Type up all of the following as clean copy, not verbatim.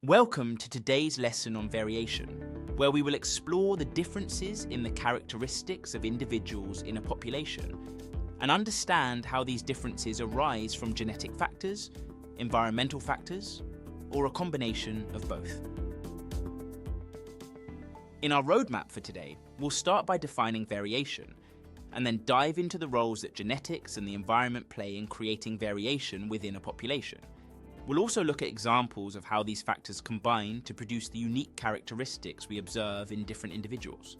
Welcome to today's lesson on variation, where we will explore the differences in the characteristics of individuals in a population and understand how these differences arise from genetic factors, environmental factors, or a combination of both. In our roadmap for today, we'll start by defining variation and then dive into the roles that genetics and the environment play in creating variation within a population. We'll also look at examples of how these factors combine to produce the unique characteristics we observe in different individuals.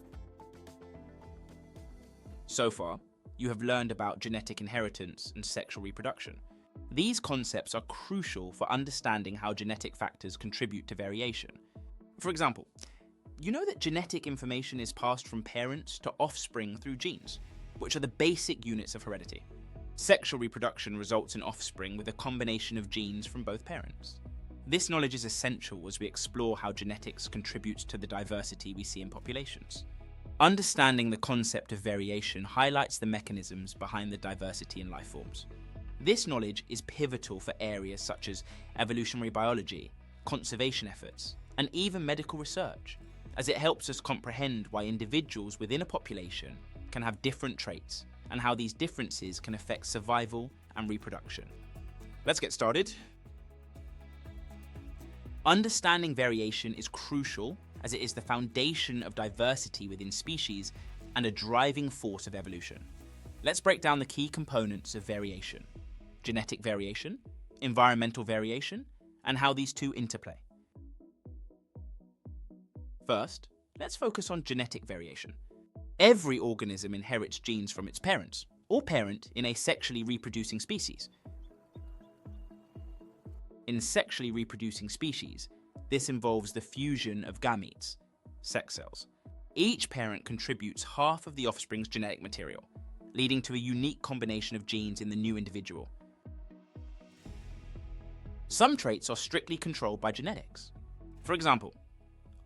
So far, you have learned about genetic inheritance and sexual reproduction. These concepts are crucial for understanding how genetic factors contribute to variation. For example, you know that genetic information is passed from parents to offspring through genes, which are the basic units of heredity. Sexual reproduction results in offspring with a combination of genes from both parents. This knowledge is essential as we explore how genetics contributes to the diversity we see in populations. Understanding the concept of variation highlights the mechanisms behind the diversity in life forms. This knowledge is pivotal for areas such as evolutionary biology, conservation efforts, and even medical research, as it helps us comprehend why individuals within a population can have different traits and how these differences can affect survival and reproduction. Let's get started. Understanding variation is crucial as it is the foundation of diversity within species and a driving force of evolution. Let's break down the key components of variation: genetic variation, environmental variation, and how these two interplay. First, let's focus on genetic variation. Every organism inherits genes from its parents, or parent in a sexually reproducing species. In sexually reproducing species, this involves the fusion of gametes, sex cells. Each parent contributes half of the offspring's genetic material, leading to a unique combination of genes in the new individual. Some traits are strictly controlled by genetics. For example,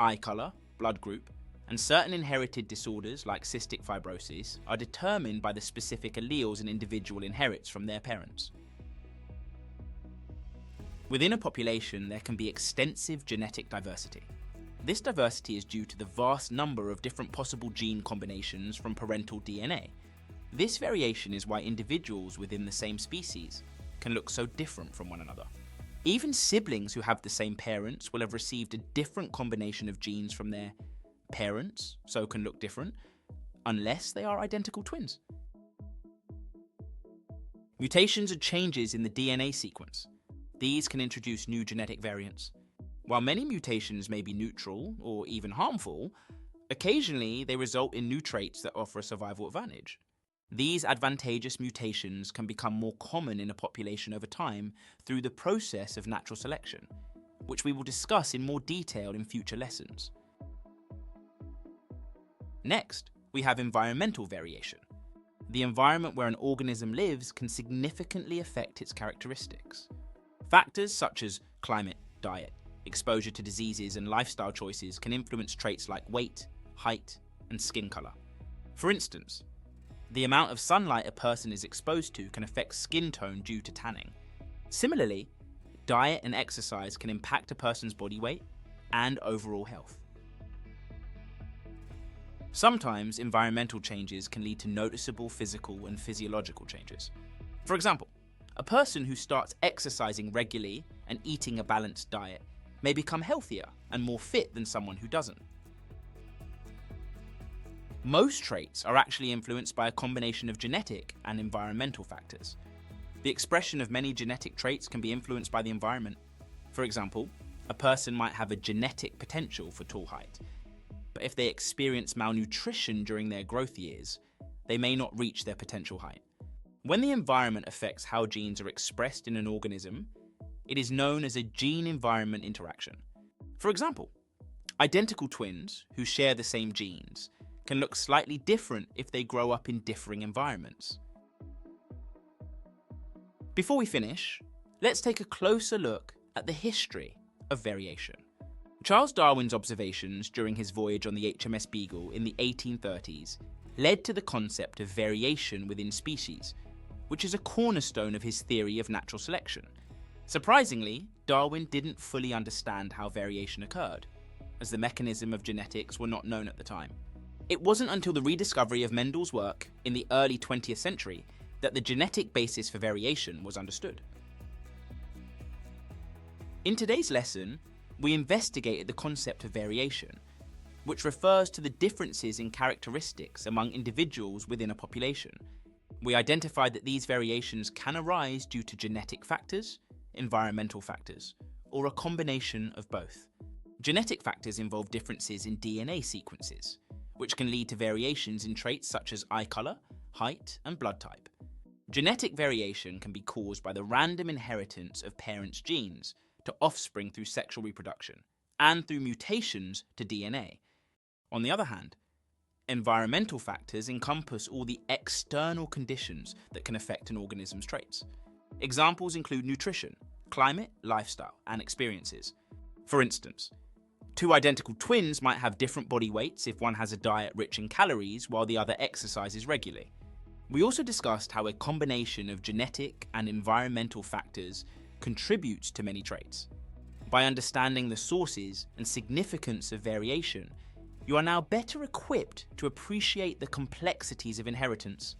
eye color, blood group, and certain inherited disorders like cystic fibrosis are determined by the specific alleles an individual inherits from their parents. Within a population, there can be extensive genetic diversity. This diversity is due to the vast number of different possible gene combinations from parental DNA. This variation is why individuals within the same species can look so different from one another. Even siblings who have the same parents will have received a different combination of genes from their parents, so can look different, unless they are identical twins. Mutations are changes in the DNA sequence. These can introduce new genetic variants. While many mutations may be neutral or even harmful, occasionally they result in new traits that offer a survival advantage. These advantageous mutations can become more common in a population over time through the process of natural selection, which we will discuss in more detail in future lessons. Next, we have environmental variation. The environment where an organism lives can significantly affect its characteristics. Factors such as climate, diet, exposure to diseases, and lifestyle choices can influence traits like weight, height, and skin color. For instance, the amount of sunlight a person is exposed to can affect skin tone due to tanning. Similarly, diet and exercise can impact a person's body weight and overall health. Sometimes environmental changes can lead to noticeable physical and physiological changes. For example, a person who starts exercising regularly and eating a balanced diet may become healthier and more fit than someone who doesn't. Most traits are actually influenced by a combination of genetic and environmental factors. The expression of many genetic traits can be influenced by the environment. For example, a person might have a genetic potential for tall height, but if they experience malnutrition during their growth years, they may not reach their potential height. When the environment affects how genes are expressed in an organism, it is known as a gene-environment interaction. For example, identical twins who share the same genes can look slightly different if they grow up in differing environments. Before we finish, let's take a closer look at the history of variation. Charles Darwin's observations during his voyage on the HMS Beagle in the 1830s led to the concept of variation within species, which is a cornerstone of his theory of natural selection. Surprisingly, Darwin didn't fully understand how variation occurred, as the mechanism of genetics were not known at the time. It wasn't until the rediscovery of Mendel's work in the early 20th century that the genetic basis for variation was understood. In today's lesson, we investigated the concept of variation, which refers to the differences in characteristics among individuals within a population. We identified that these variations can arise due to genetic factors, environmental factors, or a combination of both. Genetic factors involve differences in DNA sequences, which can lead to variations in traits such as eye color, height, and blood type. Genetic variation can be caused by the random inheritance of parents' genes to offspring through sexual reproduction, and through mutations to DNA. On the other hand, environmental factors encompass all the external conditions that can affect an organism's traits. Examples include nutrition, climate, lifestyle, and experiences. For instance, two identical twins might have different body weights if one has a diet rich in calories while the other exercises regularly. We also discussed how a combination of genetic and environmental factors contributes to many traits. By understanding the sources and significance of variation, you are now better equipped to appreciate the complexities of inheritance,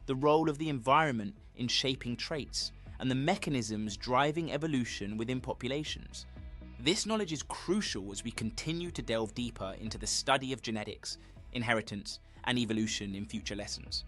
the role of the environment in shaping traits, and the mechanisms driving evolution within populations. This knowledge is crucial as we continue to delve deeper into the study of genetics, inheritance, and evolution in future lessons.